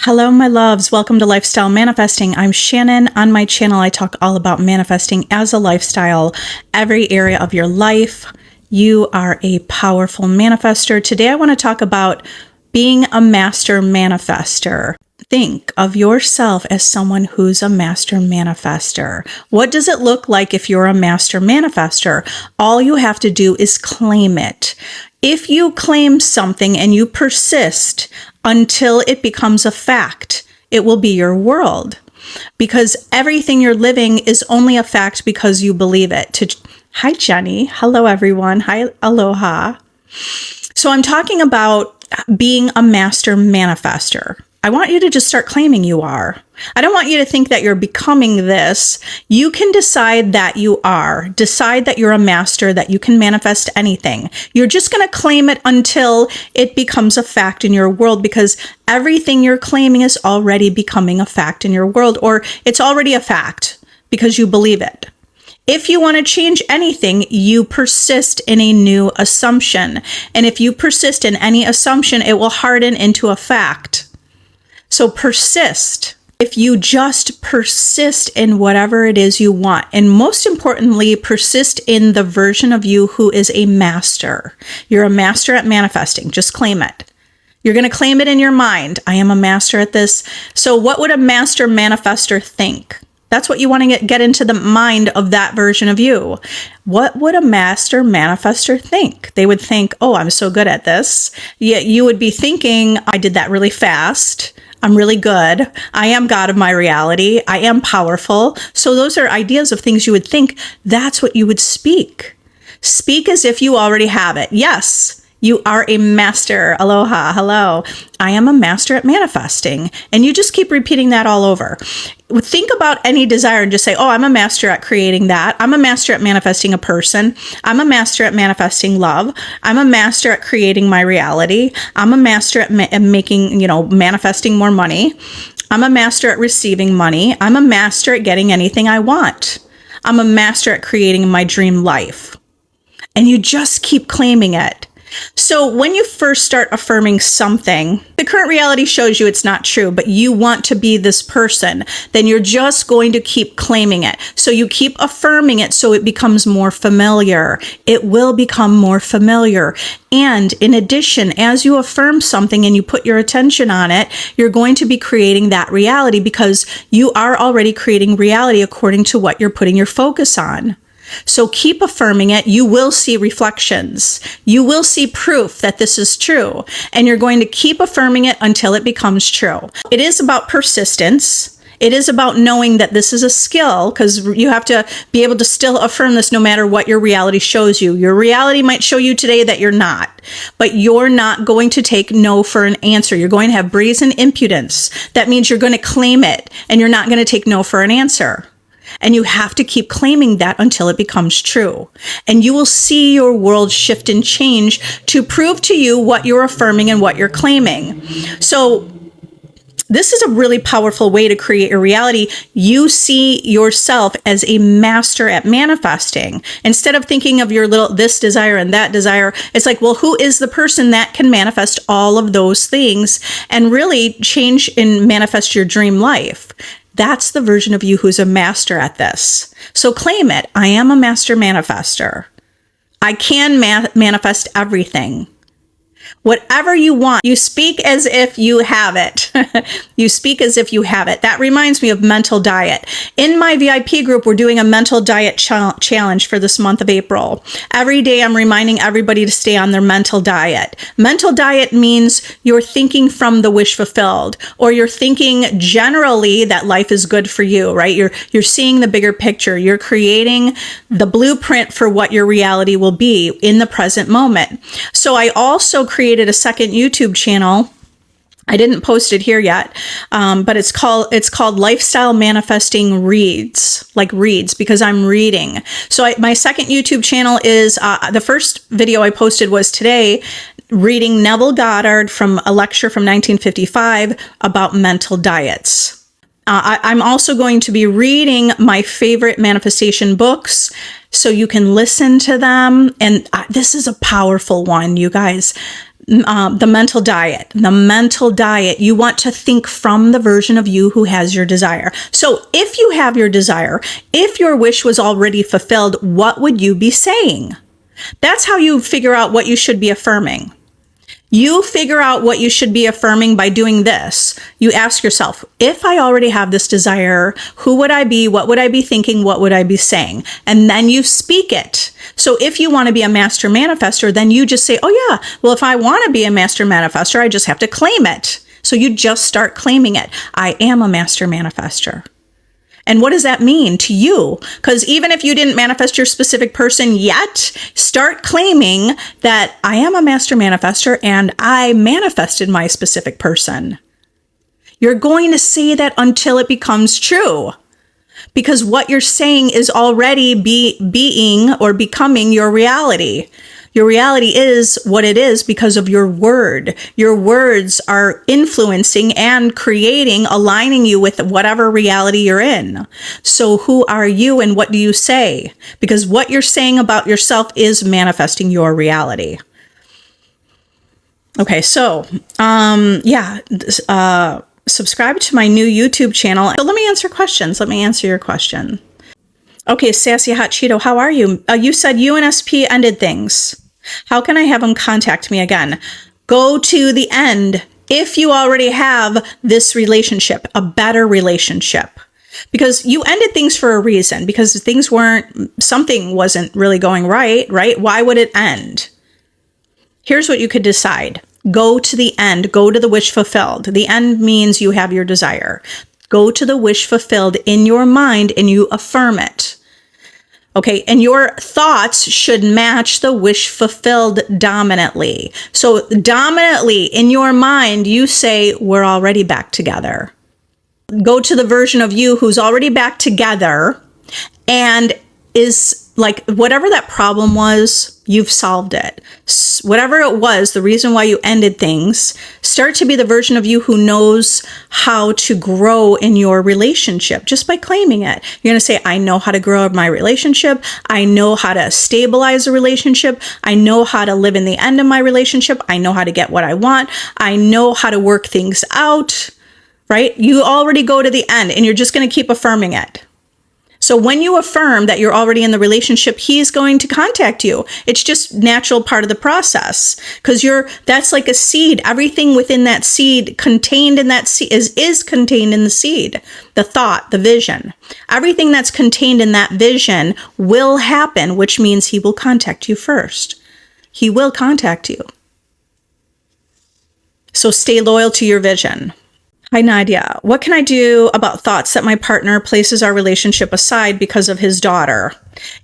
Hello, my loves. Welcome to Lifestyle Manifesting. I'm Shannon. On my channel, I talk all about manifesting as a lifestyle, every area of your life. You are a powerful manifester. Today, I want to talk about being a master manifester. Think of yourself as someone who's a master manifester. What does it look like if you're a master manifester? All you have to do is claim it. If you claim something and you persist until it becomes a fact, it will be your world. Because everything you're living is only a fact because you believe it. Hi, Jenny. Hello, everyone. Hi, aloha. So I'm talking about being a master manifester. I want you to just start claiming you are. I don't want you to think that you're becoming this. You can decide that you are. Decide that you're a master, that you can manifest anything. You're just going to claim it until it becomes a fact in your world, because everything you're claiming is already becoming a fact in your world, or it's already a fact because you believe it. If you want to change anything, you persist in a new assumption. And if you persist in any assumption, it will harden into a fact. So persist. If you just persist in whatever it is you want, and most importantly, persist in the version of you who is a master. You're a master at manifesting. Just claim it. You're going to claim it in your mind. I am a master at this. So what would a master manifester think? That's what you want to get into the mind of that version of you. What would a master manifester think? They would think, oh, I'm so good at this. You would be thinking, I did that really fast. I'm really good. I am God of my reality. I am powerful. So those are ideas of things you would think. That's what you would speak. Speak as if you already have it. Yes, you are a master. Aloha. Hello. I am a master at manifesting. And you just keep repeating that all over. Think about any desire and just say, oh, I'm a master at creating that. I'm a master at manifesting a person. I'm a master at manifesting love. I'm a master at creating my reality. I'm a master at making, manifesting more money. I'm a master at receiving money. I'm a master at getting anything I want. I'm a master at creating my dream life. And you just keep claiming it. So when you first start affirming something, the current reality shows you it's not true, but you want to be this person, then you're just going to keep claiming it. So you keep affirming it so it becomes more familiar. It will become more familiar. And in addition, as you affirm something and you put your attention on it, you're going to be creating that reality because you are already creating reality according to what you're putting your focus on. So keep affirming it. You will see reflections. You will see proof that this is true. And you're going to keep affirming it until it becomes true. It is about persistence. It is about knowing that this is a skill, because you have to be able to still affirm this no matter what your reality shows you. Your reality might show you today that you're not, but you're not going to take no for an answer. You're going to have brazen impudence. That means you're going to claim it and you're not going to take no for an answer. And you have to keep claiming that until it becomes true. And you will see your world shift and change to prove to you what you're affirming and what you're claiming. So this is a really powerful way to create your reality. You see yourself as a master at manifesting. Instead of thinking of your little this desire and that desire, it's like, well, who is the person that can manifest all of those things and really change and manifest your dream life? That's the version of you who's a master at this. So claim it. I am a master manifester. I can manifest everything. Whatever you want, you speak as if you have it. You speak as if you have it. That reminds me of mental diet. In my VIP group, we're doing a mental diet challenge for this month of April. Every day, I'm reminding everybody to stay on their mental diet. Mental diet means you're thinking from the wish fulfilled, or you're thinking generally that life is good for you, right? You're seeing the bigger picture. You're creating the blueprint for what your reality will be in the present moment. So I also created a second YouTube channel. I didn't post it here yet, but it's called Lifestyle Manifesting Reads, like reads, because I'm reading. So my second YouTube channel is, the first video I posted was today, reading Neville Goddard from a lecture from 1955 about mental diets. I'm also going to be reading my favorite manifestation books so you can listen to them. And this is a powerful one, you guys. The mental diet. The mental diet. You want to think from the version of you who has your desire. So if you have your desire, if your wish was already fulfilled, what would you be saying? That's how you figure out what you should be affirming. You figure out what you should be affirming by doing this. You ask yourself, if I already have this desire, who would I be? What would I be thinking? What would I be saying? And then you speak it. So if you want to be a master manifestor, then you just say, oh yeah, well, if I want to be a master manifestor, I just have to claim it. So you just start claiming it. I am a master manifestor. And what does that mean to you? Because even if you didn't manifest your specific person yet, start claiming that I am a master manifestor and I manifested my specific person. You're going to say that until it becomes true. Because what you're saying is already being or becoming your reality. Your reality is what it is because of your word. Your words are influencing and creating, aligning you with whatever reality you're in. So who are you and what do you say? Because what you're saying about yourself is manifesting your reality. Okay, so, subscribe to my new YouTube channel. So let me answer questions. Let me answer your question. Okay, Sassy Hot Cheeto, how are you? You said UNSP ended things. How can I have them contact me again? Go to the end if you already have this relationship, a better relationship. Because you ended things for a reason, because something wasn't really going right? Why would it end? Here's what you could decide. Go to the end. Go to the wish fulfilled. The end means you have your desire. Go to the wish fulfilled in your mind and you affirm it. Okay, and your thoughts should match the wish fulfilled dominantly. So dominantly in your mind, you say, we're already back together. Go to the version of you who's already back together and is like, whatever that problem was, you've solved it. Whatever it was, the reason why you ended things, start to be the version of you who knows how to grow in your relationship just by claiming it. You're going to say, I know how to grow my relationship. I know how to stabilize a relationship. I know how to live in the end of my relationship. I know how to get what I want. I know how to work things out, right? You already go to the end and you're just going to keep affirming it. So when you affirm that you're already in the relationship, he's going to contact you. It's just natural part of the process because that's like a seed. Everything within that seed contained in that seed is contained in the seed, the thought, the vision. Everything that's contained in that vision will happen, which means he will contact you first. He will contact you. So stay loyal to your vision. Hi, Nadia. What can I do about thoughts that my partner places our relationship aside because of his daughter?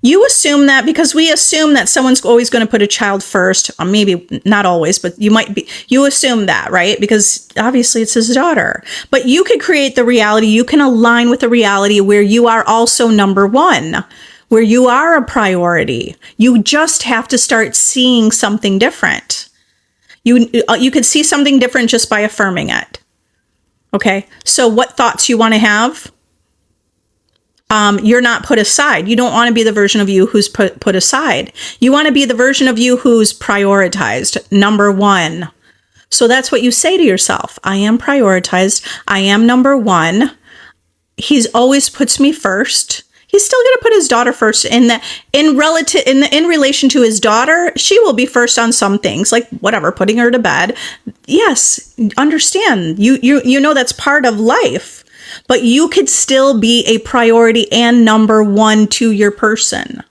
You assume that because we assume that someone's always going to put a child first. Maybe not always, but you assume that, right? Because obviously it's his daughter. But you could create the reality. You can align with the reality where you are also number one, where you are a priority. You just have to start seeing something different. You could see something different just by affirming it. Okay, so what thoughts you want to have? You're not put aside. You don't want to be the version of you who's put aside. You want to be the version of you who's prioritized, number one. So that's what you say to yourself. I am prioritized. I am number one. He's always puts me first. He's still going to put his daughter first in relation to his daughter. She will be first on some things, like whatever, putting her to bed. Yes, understand. You know that's part of life, but you could still be a priority and number one to your person.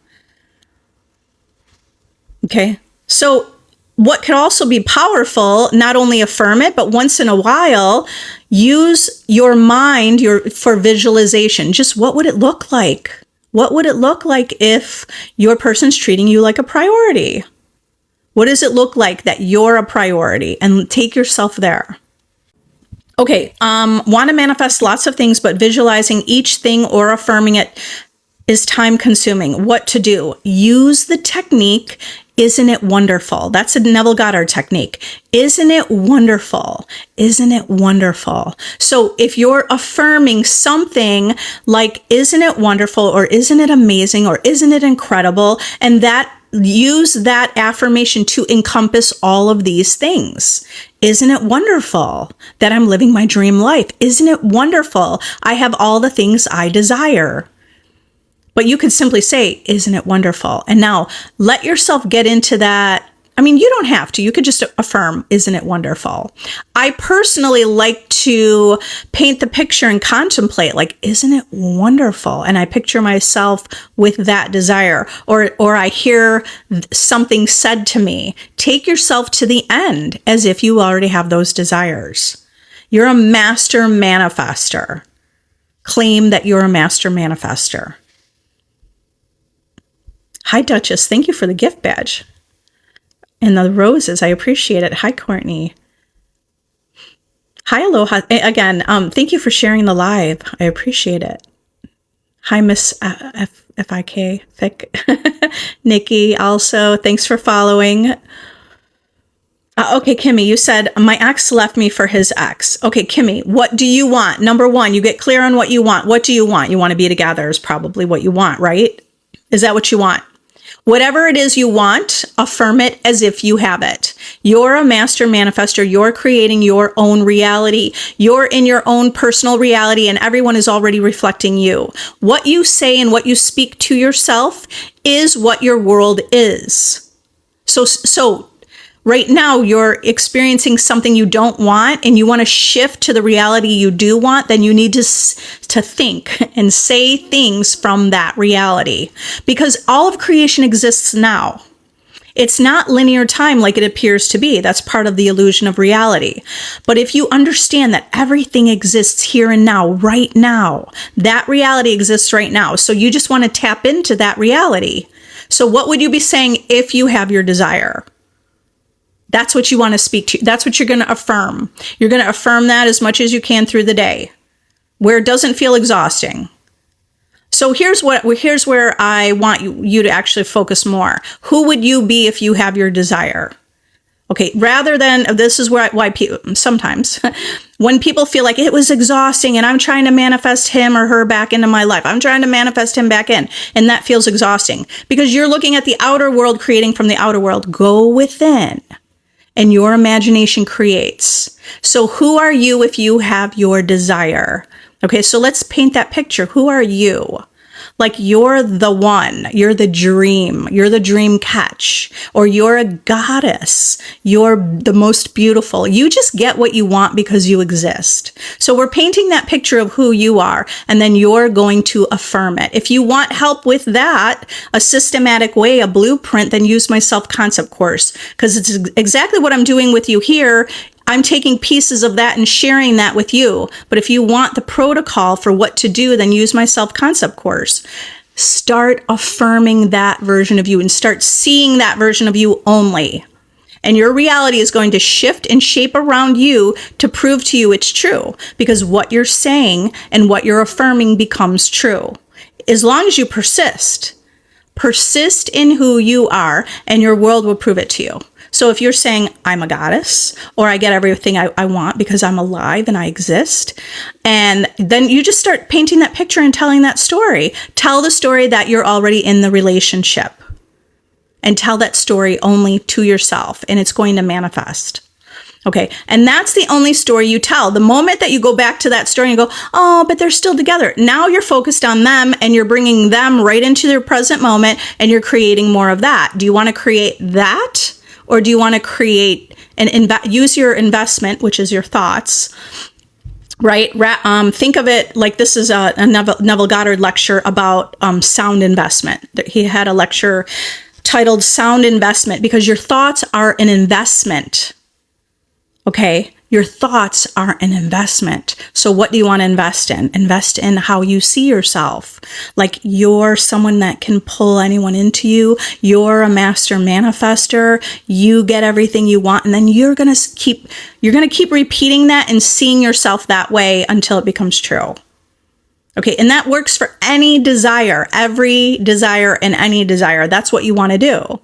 Okay, so what could also be powerful, not only affirm it, but once in a while, use your mind for visualization. Just what would it look like? What would it look like if your person's treating you like a priority? What does it look like that you're a priority? And take yourself there. Okay, want to manifest lots of things, but visualizing each thing or affirming it is time consuming. What to do? Use the technique. Isn't it wonderful? That's a Neville Goddard technique. Isn't it wonderful? Isn't it wonderful? So if you're affirming something like, isn't it wonderful? Or isn't it amazing? Or isn't it incredible? And that use that affirmation to encompass all of these things. Isn't it wonderful that I'm living my dream life? Isn't it wonderful I have all the things I desire? But you could simply say, isn't it wonderful? And now let yourself get into that. I mean, you don't have to. You could just affirm, isn't it wonderful? I personally like to paint the picture and contemplate, like, isn't it wonderful? And I picture myself with that desire, or I hear something said to me. Take yourself to the end as if you already have those desires. You're a master manifester. Claim that you're a master manifester. Hi, Duchess. Thank you for the gift badge. And the roses, I appreciate it. Hi, Courtney. Hi, Aloha. Again, thank you for sharing the live. I appreciate it. Hi, Miss FIK, Thick. Nikki, also, thanks for following. Okay, Kimmy, you said, my ex left me for his ex. Okay, Kimmy, what do you want? Number one, you get clear on what you want. What do you want? You want to be together is probably what you want, right? Is that what you want? Whatever it is you want, affirm it as if you have it. You're a master manifester. You're creating your own reality. You're in your own personal reality, and everyone is already reflecting you. What you say and what you speak to yourself is what your world is. So right now you're experiencing something you don't want and you want to shift to the reality you do want, then you need to think and say things from that reality, because all of creation exists now. It's not linear time like it appears to be. That's part of the illusion of reality. But if you understand that everything exists here and now, right now, that reality exists right now. So you just want to tap into that reality. So what would you be saying if you have your desire? That's what you want to speak to. That's what you're going to affirm. You're going to affirm that as much as you can through the day, where it doesn't feel exhausting. So here's where I want you to actually focus more. Who would you be if you have your desire? Okay, rather than, this is why people, sometimes when people feel like it was exhausting and I'm trying to manifest him or her back into my life, I'm trying to manifest him back in, and that feels exhausting because you're looking at the outer world, creating from the outer world. Go within. And your imagination creates. So who are you if you have your desire? Okay, so let's paint that picture. Who are you? Like you're the one, you're the dream catch, or you're a goddess, you're the most beautiful. You just get what you want because you exist. So we're painting that picture of who you are, and then you're going to affirm it. If you want help with that, a systematic way, a blueprint, then use my self-concept course, because it's exactly what I'm doing with you here. I'm taking pieces of that and sharing that with you. But if you want the protocol for what to do, then use my self-concept course. Start affirming that version of you and start seeing that version of you only. And your reality is going to shift and shape around you to prove to you it's true, because what you're saying and what you're affirming becomes true. As long as you persist in who you are, and your world will prove it to you. So if you're saying, I'm a goddess, or I get everything I want because I'm alive and I exist, and then you just start painting that picture and telling that story. Tell the story that you're already in the relationship, and tell that story only to yourself, and it's going to manifest. Okay, and that's the only story you tell. The moment that you go back to that story and go, oh, but they're still together. Now you're focused on them, and you're bringing them right into their present moment, and you're creating more of that. Do you want to create that? Or do you want to create and use your investment, which is your thoughts, right? Think of it like this is a Neville Goddard lecture about sound investment. He had a lecture titled Sound Investment, because your thoughts are an investment. Okay? Your thoughts are an investment. So what do you want to invest in? Invest in how you see yourself. Like you're someone that can pull anyone into you. You're a master manifester. You get everything you want. And then you're going to keep repeating that and seeing yourself that way until it becomes true. Okay. And that works for any desire, every desire and any desire. That's what you want to do.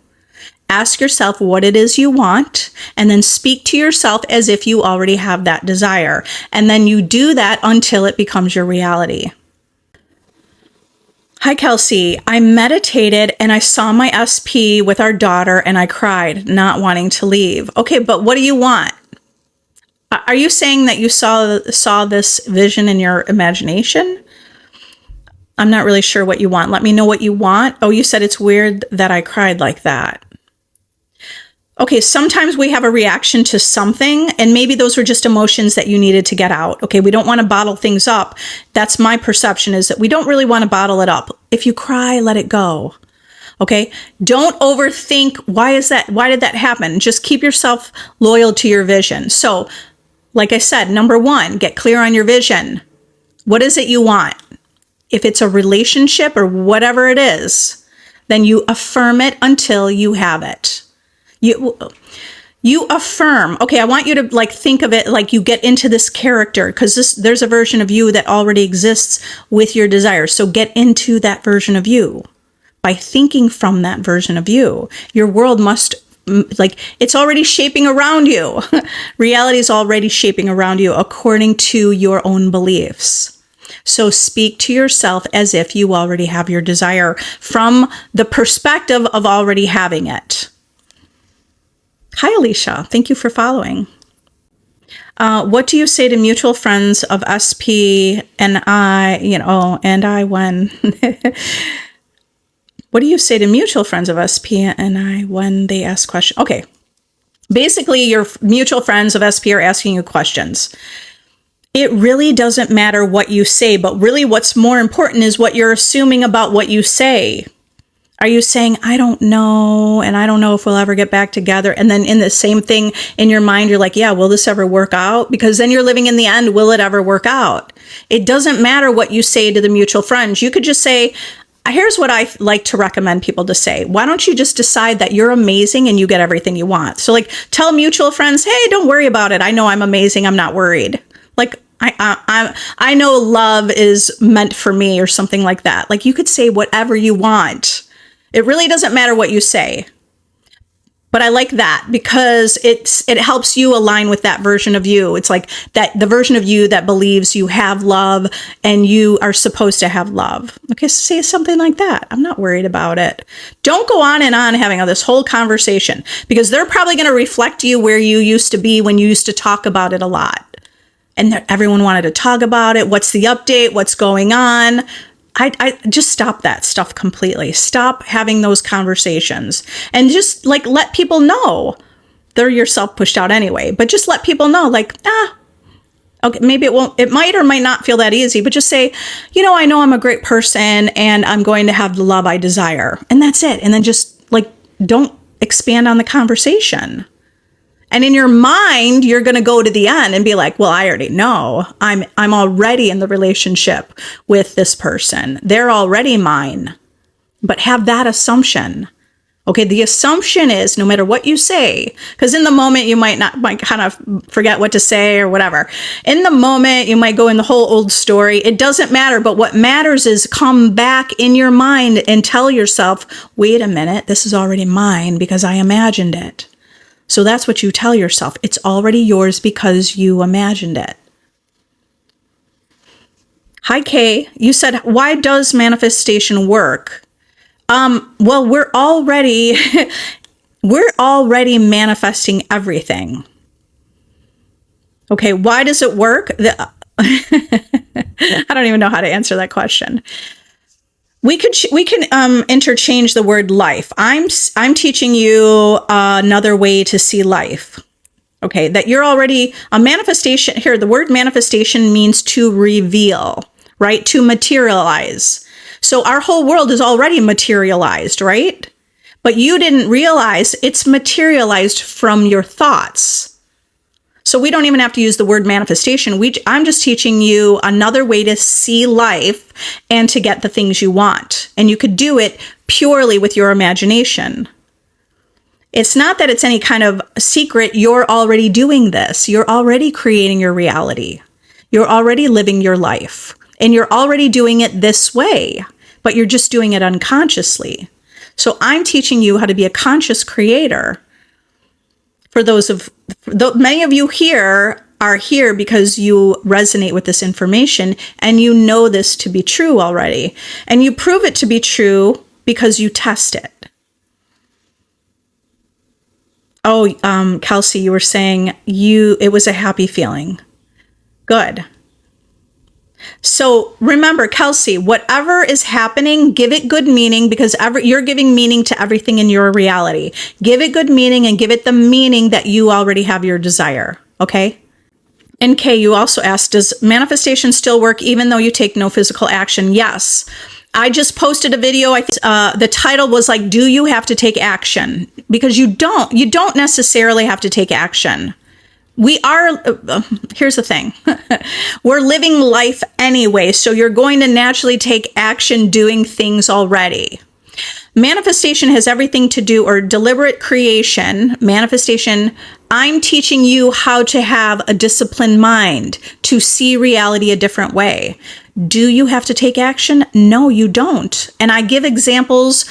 Ask yourself what it is you want, and then speak to yourself as if you already have that desire. And then you do that until it becomes your reality. Hi, Kelsey. I meditated and I saw my SP with our daughter and I cried, not wanting to leave. Okay, but what do you want? Are you saying that you saw this vision in your imagination? I'm not really sure what you want. Let me know what you want. Oh, you said it's weird that I cried like that. Okay, sometimes we have a reaction to something, and maybe those were just emotions that you needed to get out. Okay, we don't want to bottle things up. That's my perception, is that we don't really want to bottle it up. If you cry, let it go. Okay, don't overthink, why did that happen? Just keep yourself loyal to your vision. So, like I said, number one, get clear on your vision. What is it you want? If it's a relationship or whatever it is, then you affirm it until you have it. You affirm, okay, I want you to like think of it like you get into this character, because there's a version of you that already exists with your desires. So get into that version of you by thinking from that version of you. Your world must, like, it's already shaping around you. Reality is already shaping around you according to your own beliefs. So speak to yourself as if you already have your desire from the perspective of already having it. Hi, Alicia. Thank you for following. What do you say to mutual friends of SP and I, and I when? What do you say to mutual friends of SP and I when they ask questions? Okay. Basically, your mutual friends of SP are asking you questions. It really doesn't matter what you say, but really what's more important is what you're assuming about what you say. Are you saying, I don't know, and I don't know if we'll ever get back together? And then in the same thing in your mind, you're like, yeah, will this ever work out? Because then you're living in the end, will it ever work out? It doesn't matter what you say to the mutual friends. You could just say, here's what I like to recommend people to say. Why don't you just decide that you're amazing and you get everything you want? So like tell mutual friends, hey, don't worry about it. I know I'm amazing. I'm not worried. Like, I know love is meant for me or something like that. Like you could say whatever you want. It really doesn't matter what you say. But I like that because it helps you align with that version of you. It's like that the version of you that believes you have love and you are supposed to have love. Okay, so say something like that. I'm not worried about it. Don't go on and on having this whole conversation because they're probably going to reflect you where you used to be when you used to talk about it a lot. And everyone wanted to talk about it. What's the update? What's going on? I just stop that stuff completely. Stop having those conversations and just like let people know. They're yourself pushed out anyway, but just let people know like, okay, maybe it might or might not feel that easy, but just say, I know I'm a great person and I'm going to have the love I desire. And that's it. And then just like, don't expand on the conversation. And in your mind, you're going to go to the end and be like, well, I already know. I'm already in the relationship with this person. They're already mine. But have that assumption. Okay, the assumption is no matter what you say, because in the moment you might kind of forget what to say or whatever. In the moment, you might go in the whole old story. It doesn't matter. But what matters is come back in your mind and tell yourself, wait a minute, this is already mine because I imagined it. So that's what you tell yourself. It's already yours because you imagined it. Hi, Kay. You said, why does manifestation work? Well, we're already manifesting everything. Okay, why does it work? I don't even know how to answer that question. We can interchange the word life. I'm teaching you another way to see life. Okay, that you're already a manifestation. Here, the word manifestation means to reveal, right? To materialize. So our whole world is already materialized, right? But you didn't realize it's materialized from your thoughts. So we don't even have to use the word manifestation. I'm just teaching you another way to see life and to get the things you want. And you could do it purely with your imagination. It's not that it's any kind of secret. You're already doing this. You're already creating your reality. You're already living your life. And you're already doing it this way, but you're just doing it unconsciously. So I'm teaching you how to be a conscious creator. For many of you here are here because you resonate with this information and you know this to be true already. And you prove it to be true because you test it. Oh, Kelsey, you were saying it was a happy feeling. Good. So remember, Kelsey, whatever is happening, give it good meaning, because you're giving meaning to everything in your reality. Give it good meaning and give it the meaning that you already have your desire. Okay? And Kay, you also asked, does manifestation still work even though you take no physical action? Yes. I just posted a video. The title was like, do you have to take action? Because you don't necessarily have to take action. We are, here's the thing, we're living life anyway, so you're going to naturally take action doing things already. Manifestation has everything to do, or deliberate creation, manifestation, I'm teaching you how to have a disciplined mind, to see reality a different way. Do you have to take action? No, you don't. And I give examples.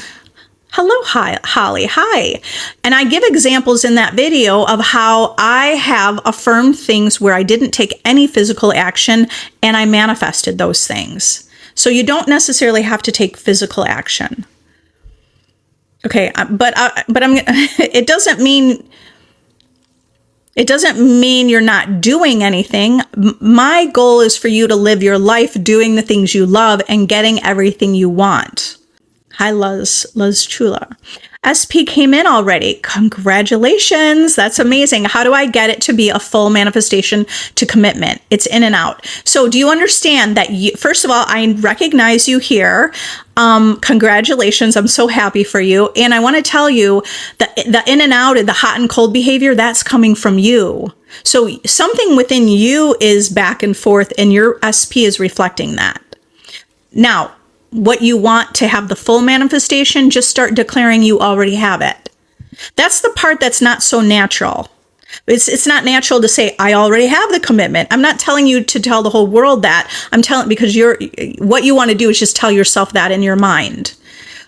Hello, hi, Holly. Hi. And I give examples in that video of how I have affirmed things where I didn't take any physical action and I manifested those things. So you don't necessarily have to take physical action. Okay, but it doesn't mean you're not doing anything. My goal is for you to live your life doing the things you love and getting everything you want. Hi, Luz Chula. SP came in already. Congratulations. That's amazing. How do I get it to be a full manifestation to commitment? It's in and out. So do you understand that first of all, I recognize you here. Congratulations. I'm so happy for you. And I want to tell you that the in and out and the hot and cold behavior, that's coming from you. So something within you is back and forth and your SP is reflecting that. Now, what you want to have the full manifestation, just start declaring you already have it. That's the part that's not so natural. It's not natural to say, I already have the commitment. I'm not telling you to tell the whole world that. I'm telling, because what you want to do is just tell yourself that in your mind.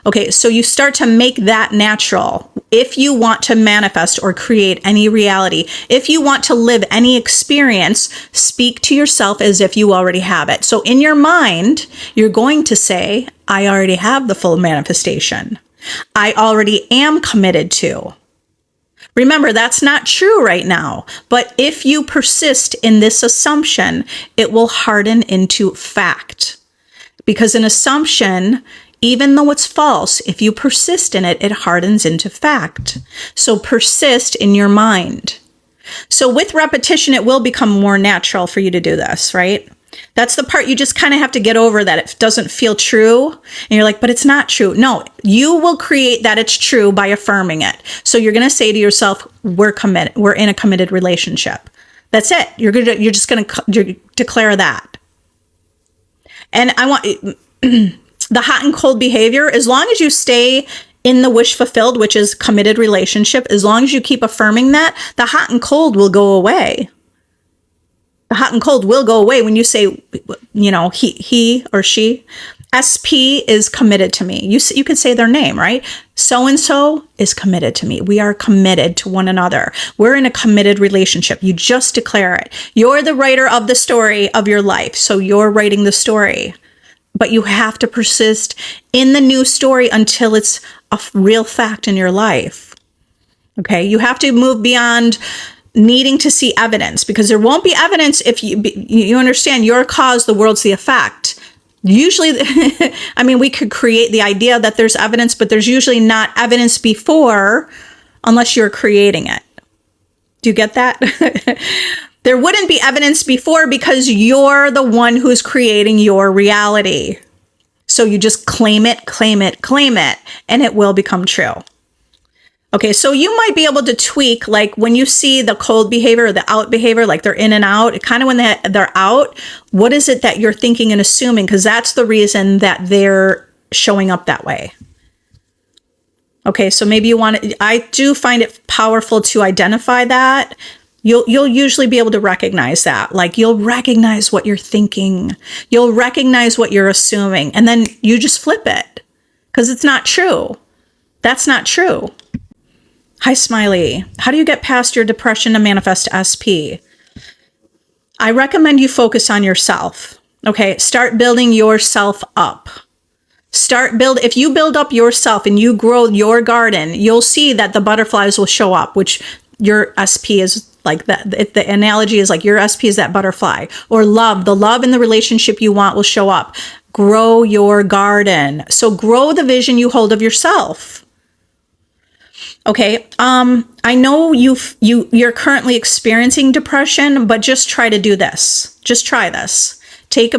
Okay, so you start to make that natural. If you want to manifest or create any reality, if you want to live any experience, speak to yourself as if you already have it. So in your mind, you're going to say, I already have the full manifestation. I already am committed to. Remember, that's not true right now. But if you persist in this assumption, it will harden into fact. Because an assumption, even though it's false, if you persist in it, it hardens into fact. So persist in your mind. So with repetition, it will become more natural for you to do this, right? That's the part you just kind of have to get over, that it doesn't feel true. And you're like, but it's not true. No, you will create that it's true by affirming it. So you're going to say to yourself, we're committed. We're in a committed relationship. That's it. You're just going to declare that. And I want the hot and cold behavior, as long as you stay in the wish fulfilled, which is committed relationship, as long as you keep affirming that, the hot and cold will go away. The hot and cold will go away when you say, he or she, SP is committed to me. You could say their name, right? So-and-so is committed to me. We are committed to one another. We're in a committed relationship. You just declare it. You're the writer of the story of your life. So you're writing the story. But you have to persist in the new story until it's a real fact in your life. Okay? You have to move beyond needing to see evidence, because there won't be evidence if you understand your cause, the world's the effect. Usually, we could create the idea that there's evidence, but there's usually not evidence before unless you're creating it. Do you get that? There wouldn't be evidence before because you're the one who's creating your reality. So you just claim it, and it will become true. Okay, so you might be able to tweak, like when you see the cold behavior or the out behavior, like they're in and out, kind of when they're out, what is it that you're thinking and assuming? Because that's the reason that they're showing up that way. Okay, so maybe I do find it powerful to identify that. You'll usually be able to recognize that. Like you'll recognize what you're thinking. You'll recognize what you're assuming. And then you just flip it because it's not true. That's not true. Hi, Smiley. How do you get past your depression to manifest SP? I recommend you focus on yourself. Okay, start building yourself up. If you build up yourself and you grow your garden, you'll see that the butterflies will show up, which your SP is like that. The analogy is like your SP is that butterfly, or love. The love in the relationship you want will show up. Grow your garden. So grow the vision you hold of yourself. Okay. I know you're currently experiencing depression, but just try to do this. Just try this. Take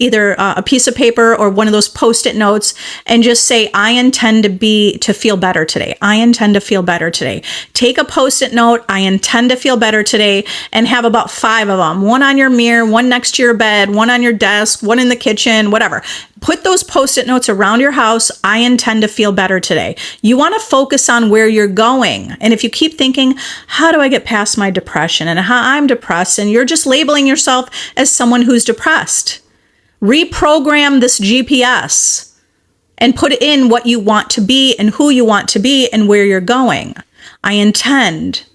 either a piece of paper or one of those Post-it notes and just say, I intend to feel better today. I intend to feel better today. Take a Post-it note, I intend to feel better today, and have about 5 of them. One on your mirror, one next to your bed, one on your desk, one in the kitchen, whatever. Put those Post-it notes around your house. I intend to feel better today. You want to focus on where you're going. And if you keep thinking, how do I get past my depression and how I'm depressed, and you're just labeling yourself as someone who's depressed, reprogram this GPS and put in what you want to be and who you want to be and where you're going. I intend.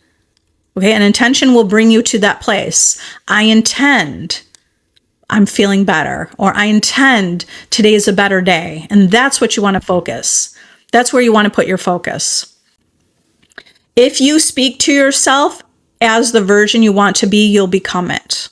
Okay, an intention will bring you to that place. I intend. I'm feeling better, or I intend today is a better day. And that's what you want to focus. That's where you want to put your focus. If you speak to yourself as the version you want to be, you'll become it.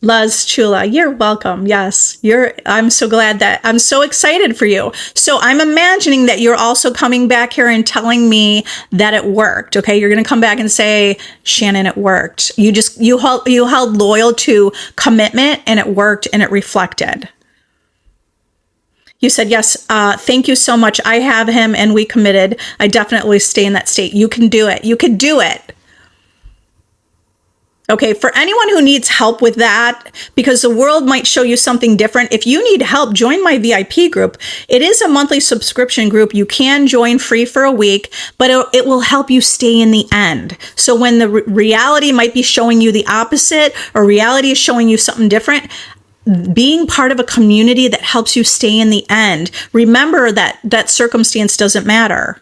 Luz Chula, you're welcome. Yes, I'm so glad I'm so excited for you. So I'm imagining that you're also coming back here and telling me that it worked. Okay. You're going to come back and say, Shannon, it worked. You held loyal to commitment, and it worked, and it reflected. You said, yes, thank you so much. I have him and we committed. I definitely stay in that state. You can do it. You can do it. Okay, for anyone who needs help with that, because the world might show you something different, if you need help, join my VIP group. It is a monthly subscription group. You can join free for a week, but it will help you stay in the end. So when the reality might be showing you the opposite, or reality is showing you something different, being part of a community that helps you stay in the end. Remember that circumstance doesn't matter.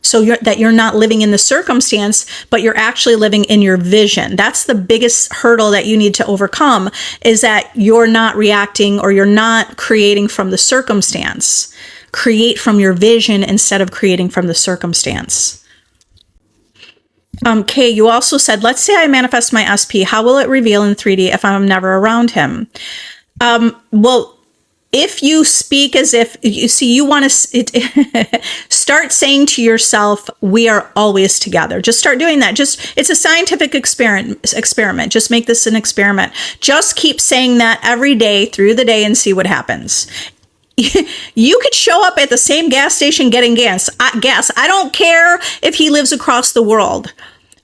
So you're not living in the circumstance, but you're actually living in your vision. That's the biggest hurdle that you need to overcome, is that you're not reacting, or you're not creating from the circumstance. Create from your vision instead of creating from the circumstance. Kay, you also said, let's say I manifest my SP. How will it reveal in 3D if I'm never around him? Well, if you speak as if you want to start saying to yourself, we are always together. Just start doing that. It's a scientific experiment. Just make this an experiment. Just keep saying that every day through the day and see what happens. You could show up at the same gas station getting gas. I don't care if he lives across the world.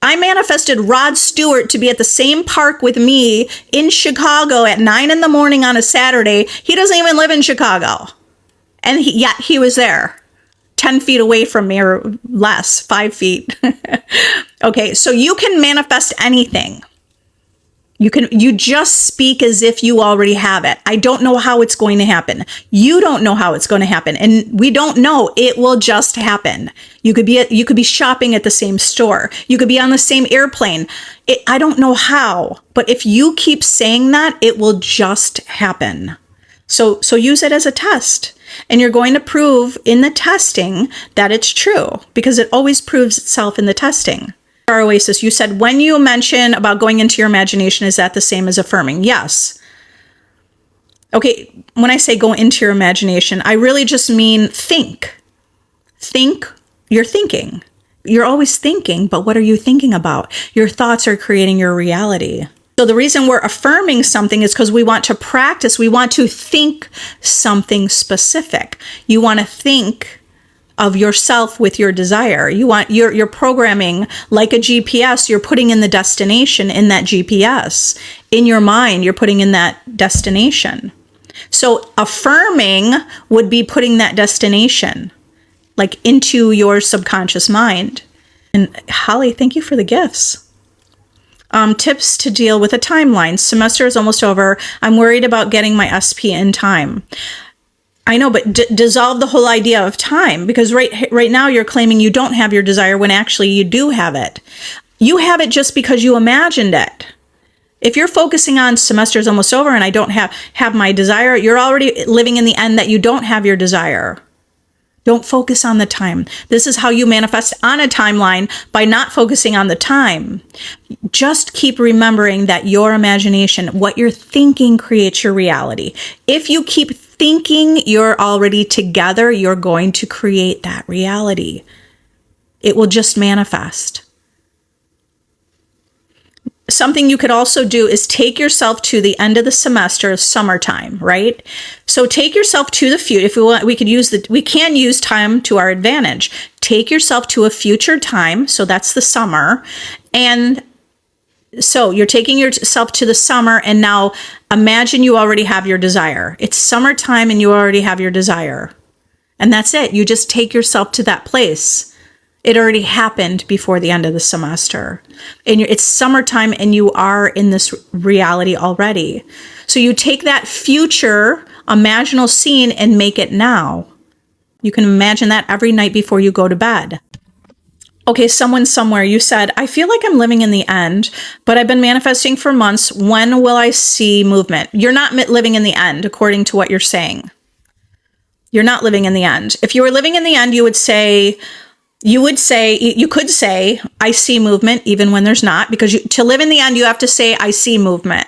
I manifested Rod Stewart to be at the same park with me in Chicago at 9 a.m. on a Saturday. He doesn't even live in Chicago. And yet he was there, 10 feet away from me, or less, 5 feet. Okay, so you can manifest anything. You just speak as if you already have it. I don't know how it's going to happen. You don't know how it's going to happen. And we don't know. It will just happen. You could be shopping at the same store. You could be on the same airplane. I don't know how, but if you keep saying that, it will just happen. So use it as a test. And you're going to prove in the testing that it's true, because it always proves itself in the testing. Oasis, you said, when you mention about going into your imagination, is that the same as affirming? Yes. Okay, when I say go into your imagination, I really just mean think. Think, you're thinking. You're always thinking, but what are you thinking about? Your thoughts are creating your reality. So the reason we're affirming something is because we want to practice. We want to think something specific. You want to think of yourself with your desire. You're programming like a GPS. You're putting in the destination in that GPS. In your mind, you're putting in that destination. So affirming would be putting that destination like into your subconscious mind. And Holly, thank you for the gifts. Tips to deal with a timeline. Semester is almost over. I'm worried about getting my SP in time. I know, but dissolve the whole idea of time, because right now you're claiming you don't have your desire when actually you do have it. You have it just because you imagined it. If you're focusing on semester's almost over and I don't have my desire, you're already living in the end that you don't have your desire. Don't focus on the time. This is how you manifest on a timeline, by not focusing on the time. Just keep remembering that your imagination, what you're thinking, creates your reality. If you keep thinking you're already together, you're going to create that reality. It will just manifest. Something you could also do is take yourself to the end of the semester, summertime, right? So take yourself to the future. If we want, we can use time to our advantage. Take yourself to a future time. So that's the summer. And so you're taking yourself to the summer, and now imagine you already have your desire. It's summertime and you already have your desire. And that's it. You just take yourself to that place. It already happened before the end of the semester. And it's summertime and you are in this reality already. So you take that future imaginal scene and make it now. You can imagine that every night before you go to bed. Okay, someone somewhere, you said, I feel like I'm living in the end, but I've been manifesting for months. When will I see movement? You're not living in the end, according to what you're saying. You're not living in the end. If you were living in the end, you could say, I see movement even when there's not, because to live in the end, you have to say, I see movement.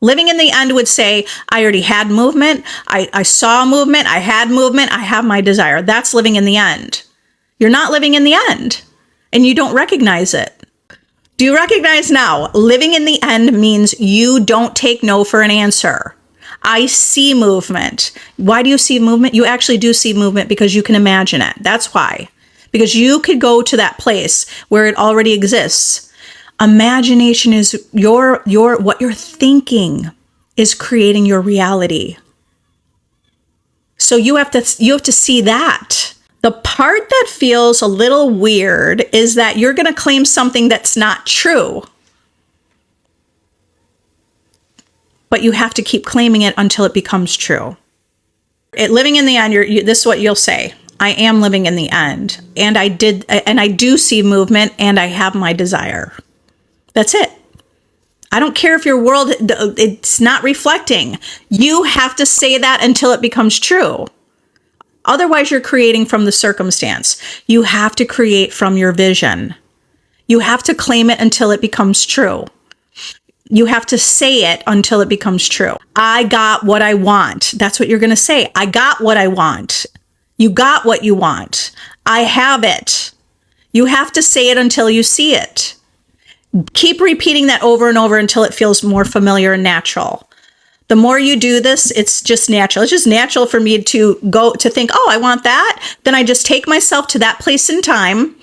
Living in the end would say, I already had movement. I saw movement. I had movement. I have my desire. That's living in the end. You're not living in the end and you don't recognize it. Do you recognize now? Living in the end means you don't take no for an answer. I see movement. Why do you see movement? You actually do see movement because you can imagine it. That's why. Because you could go to that place where it already exists. Imagination is what you're thinking is creating your reality. So you have to see that. The part that feels a little weird is that you're going to claim something that's not true. But you have to keep claiming it until it becomes true. Living in the end, this is what you'll say. I am living in the end, and I do see movement, and I have my desire. That's it. I don't care if your world, it's not reflecting. You have to say that until it becomes true. Otherwise, you're creating from the circumstance. You have to create from your vision. You have to claim it until it becomes true. You have to say it until it becomes true. I got what I want. That's what you're going to say. I got what I want. You got what you want. I have it. You have to say it until you see it. Keep repeating that over and over until it feels more familiar and natural. The more you do this, it's just natural. It's just natural for me to think, oh, I want that. Then I just take myself to that place in time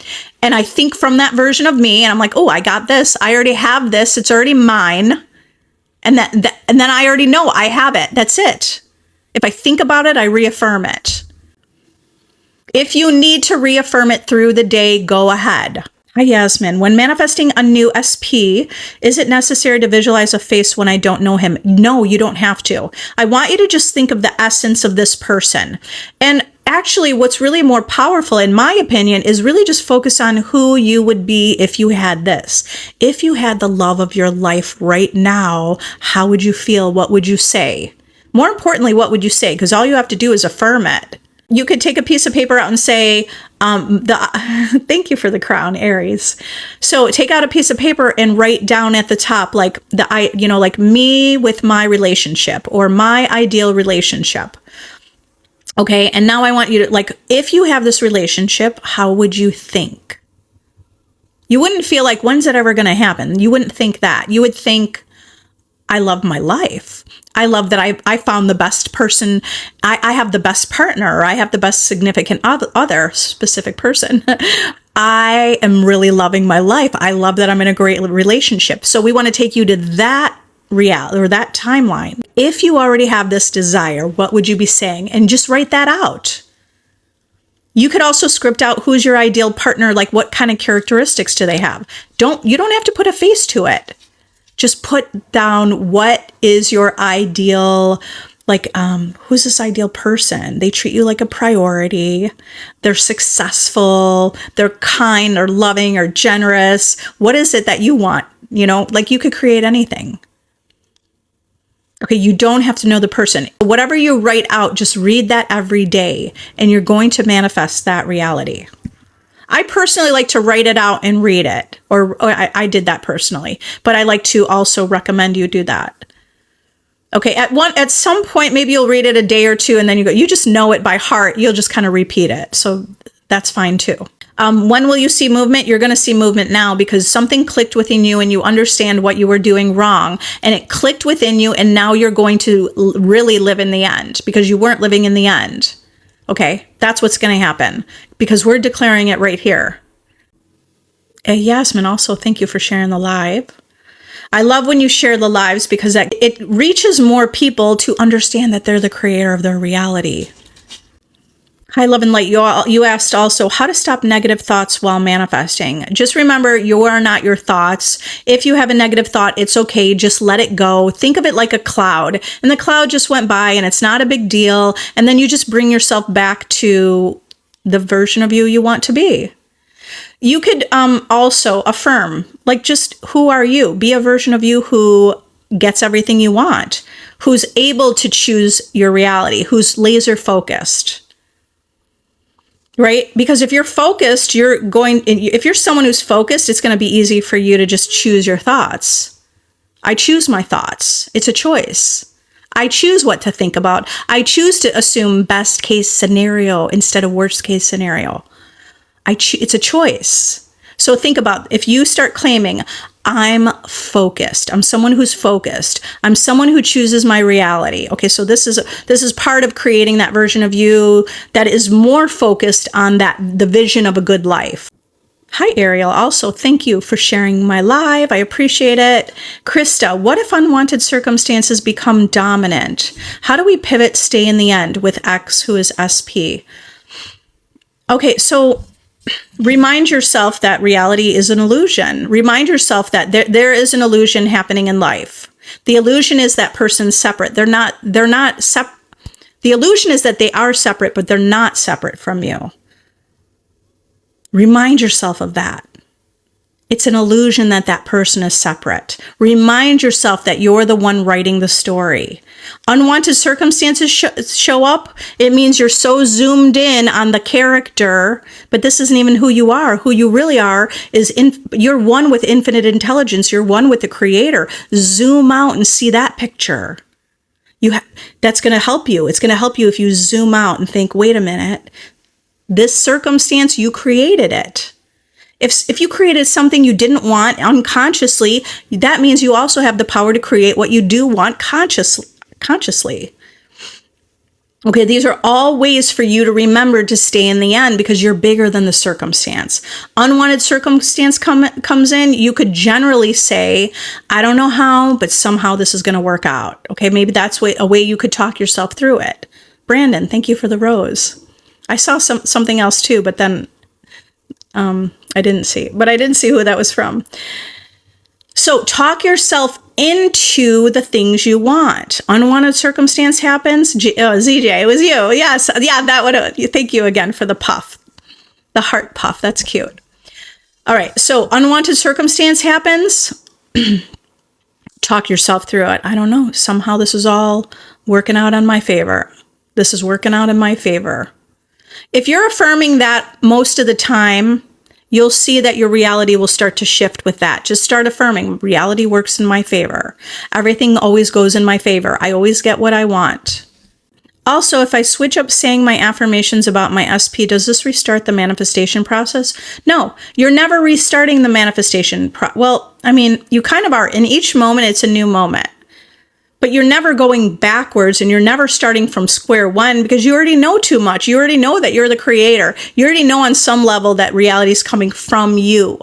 and I think from that version of me and I'm like, oh, I got this. I already have this. It's already mine. And then I already know I have it. That's it. If I think about it, I reaffirm it. If you need to reaffirm it through the day, go ahead. Hi, Yasmin. When manifesting a new SP, is it necessary to visualize a face when I don't know him? No, you don't have to. I want you to just think of the essence of this person. And actually, what's really more powerful, in my opinion, is really just focus on who you would be if you had this. If you had the love of your life right now, how would you feel? What would you say? More importantly, what would you say? Because all you have to do is affirm it. You could take a piece of paper out and say, thank you for the crown, Aries. So take out a piece of paper and write down at the top, like like me with my relationship or my ideal relationship. Okay. And now I want you to, if you have this relationship, how would you think? You wouldn't feel like, when's it ever going to happen? You wouldn't think that. You would think, I love my life. I love that I found the best person. I have the best partner. Or I have the best significant other, specific person. I am really loving my life. I love that I'm in a great relationship. So we want to take you to that reality or that timeline. If you already have this desire, what would you be saying? And just write that out. You could also script out who's your ideal partner, like what kind of characteristics do they have? You don't have to put a face to it. Just put down what is your ideal Like, who's this ideal person? They treat you like a priority. They're successful. They're kind or loving or generous. What is it that you want? You know, like you could create anything. Okay, you don't have to know the person. Whatever you write out, just read that every day and you're going to manifest that reality. I personally like to write it out and read it, or I did that personally, but I like to also recommend you do that. Okay, at some point, maybe you'll read it a day or two and then you just know it by heart. You'll just kind of repeat it. So that's fine too. When will you see movement? You're going to see movement now because something clicked within you and you understand what you were doing wrong and it clicked within you and now you're going to really live in the end because you weren't living in the end. Okay, that's what's going to happen because we're declaring it right here. Yasmin, also thank you for sharing the live. I love when you share the lives because it reaches more people to understand that they're the creator of their reality. Hi, Love and Light. You asked also how to stop negative thoughts while manifesting. Just remember, you are not your thoughts. If you have a negative thought, it's okay. Just let it go. Think of it like a cloud. And the cloud just went by and it's not a big deal. And then you just bring yourself back to the version of you want to be. You could also affirm, like just who are you? Be a version of you who gets everything you want, who's able to choose your reality, who's laser focused. Right? Because if you're focused, if you're someone who's focused, it's going to be easy for you to just choose your thoughts. I choose my thoughts. It's a choice. I choose what to think about. I choose to assume best case scenario instead of worst case scenario. It's a choice. So think about if you start claiming, I'm focused. I'm someone who's focused. I'm someone who chooses my reality. Okay, so this is part of creating that version of you that is more focused on the vision of a good life. Hi, Ariel. Also, thank you for sharing my live. I appreciate it. Krista, what if unwanted circumstances become dominant? How do we pivot, stay in the end with X, who is SP? Okay, so remind yourself that reality is an illusion. Remind yourself that there is an illusion happening in life. The illusion is that person's separate. They're not separate. The illusion is that they are separate, but they're not separate from you. Remind yourself of that. It's an illusion that person is separate. Remind yourself that you're the one writing the story. Unwanted circumstances show up. It means you're so zoomed in on the character, but this isn't even who you are. Who you really are is you're one with infinite intelligence. You're one with the creator. Zoom out and see that picture. That's going to help you. It's going to help you if you zoom out and think, wait a minute, this circumstance, you created it. If you created something you didn't want unconsciously, that means you also have the power to create what you do want consciously. Okay, these are all ways for you to remember to stay in the end because you're bigger than the circumstance. Unwanted circumstance comes in, you could generally say, I don't know how, but somehow this is going to work out. Okay, maybe that's a way you could talk yourself through it. Brandon, thank you for the rose. I saw something else too, but then I didn't see who that was from. So talk yourself into the things you want. Unwanted circumstance happens. ZJ, it was you. Yes. Yeah, that would. Thank you again for the puff. The heart puff. That's cute. All right. So unwanted circumstance happens. Talk yourself through it. I don't know. Somehow this is all working out in my favor. This is working out in my favor. If you're affirming that most of the time, you'll see that your reality will start to shift with that. Just start affirming, reality works in my favor. Everything always goes in my favor. I always get what I want. Also, if I switch up saying my affirmations about my SP, does this restart the manifestation process? No, you're never restarting the manifestation. You kind of are. In each moment, it's a new moment. But you're never going backwards and you're never starting from square one because you already know too much. You already know that you're the creator. You already know on some level that reality is coming from you,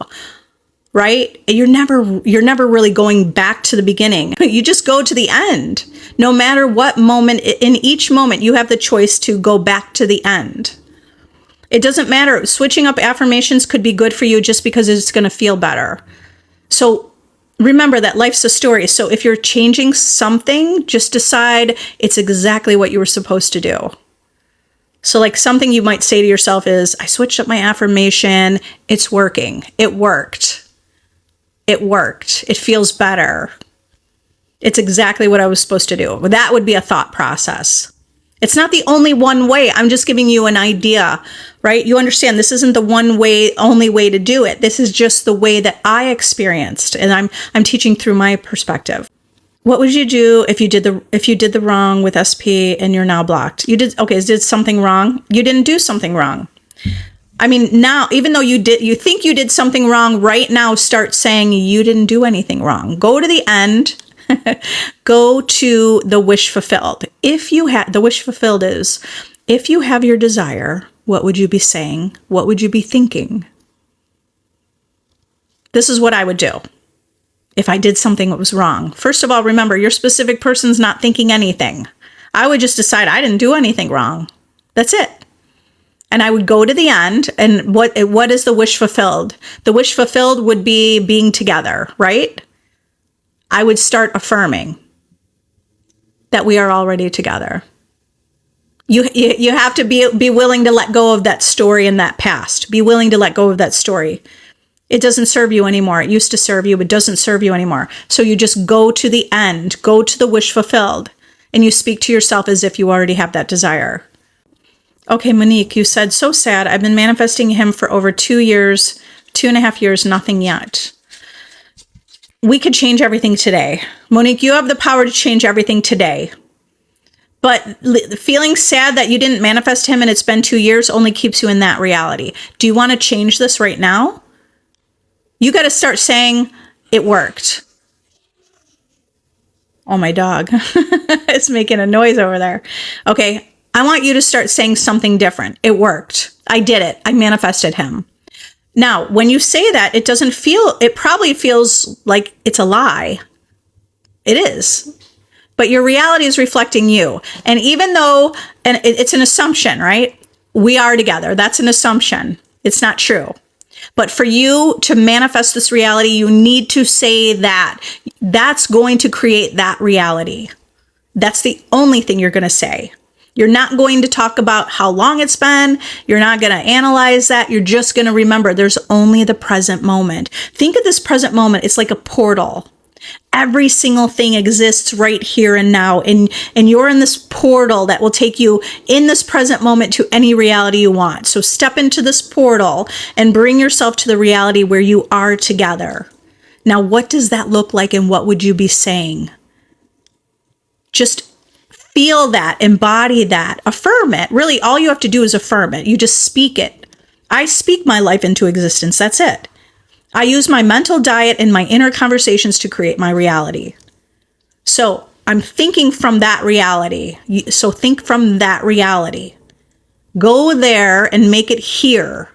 right? You're never really going back to the beginning. You just go to the end. No matter what moment, in each moment, you have the choice to go back to the end. It doesn't matter. Switching up affirmations could be good for you just because it's going to feel better. So remember that life's a story. So if you're changing something, just decide it's exactly what you were supposed to do. So like something you might say to yourself is, I switched up my affirmation. It's working. It worked. It worked. It feels better. It's exactly what I was supposed to do. That would be a thought process. It's not the only one way. I'm just giving you an idea, right? You understand this isn't the one way, only way to do it. This is just the way that I experienced, and I'm teaching through my perspective. What would you do if you did the wrong with SP and you're now blocked? You did something wrong. You didn't do something wrong. I mean, now, even though you think you did something wrong, right now start saying you didn't do anything wrong. Go to the end. Go to the wish fulfilled. The wish fulfilled is, if you have your desire, what would you be saying? What would you be thinking? This is what I would do if I did something that was wrong. First of all, remember, your specific person's not thinking anything. I would just decide I didn't do anything wrong. That's it. And I would go to the end, and what is the wish fulfilled? The wish fulfilled would be being together, right? I would start affirming that we are already together. You have to be willing to let go of that story and that past. Be willing to let go of that story. It doesn't serve you anymore. It used to serve you, but doesn't serve you anymore. So you just go to the end, go to the wish fulfilled, and you speak to yourself as if you already have that desire. Okay, Monique, you said, so sad. I've been manifesting him for over 2 years, 2.5 years, nothing yet. We could change everything today. Monique, you have the power to change everything today. But feeling sad that you didn't manifest him and it's been 2 years only keeps you in that reality. Do you want to change this right now? You got to start saying, it worked. Oh, my dog is making a noise over there. Okay, I want you to start saying something different. It worked. I did it. I manifested him. Now, when you say that, it probably feels like it's a lie. It is. But your reality is reflecting you. And even though, and it's an assumption, right? We are together. That's an assumption. It's not true. But for you to manifest this reality, you need to say that. That's going to create that reality. That's the only thing you're going to say. You're not going to talk about how long it's been. You're not going to analyze that. You're just going to remember there's only the present moment. Think of this present moment. It's like a portal. Every single thing exists right here and now. And you're in this portal that will take you in this present moment to any reality you want. So step into this portal and bring yourself to the reality where you are together. Now, what does that look like and what would you be saying? Just feel that, embody that, affirm it. Really, all you have to do is affirm it. You just speak it. I speak my life into existence. That's it. I use my mental diet and my inner conversations to create my reality. So I'm thinking from that reality. So think from that reality. Go there and make it here.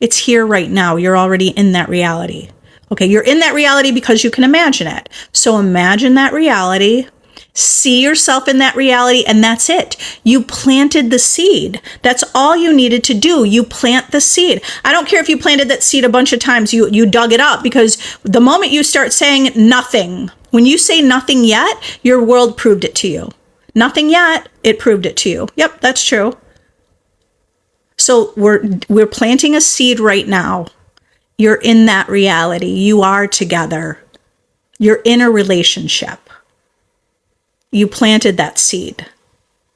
It's here right now. You're already in that reality. Okay, you're in that reality because you can imagine it. So imagine that reality. See yourself in that reality, and that's it. You planted the seed. That's all you needed to do. You plant the seed. I don't care if you planted that seed a bunch of times. You dug it up, because the moment you start saying nothing, when you say nothing yet, your world proved it to you. Nothing yet, it proved it to you. Yep, that's true. So we're planting a seed right now. You're in that reality. You are together. You're in a relationship. You planted that seed.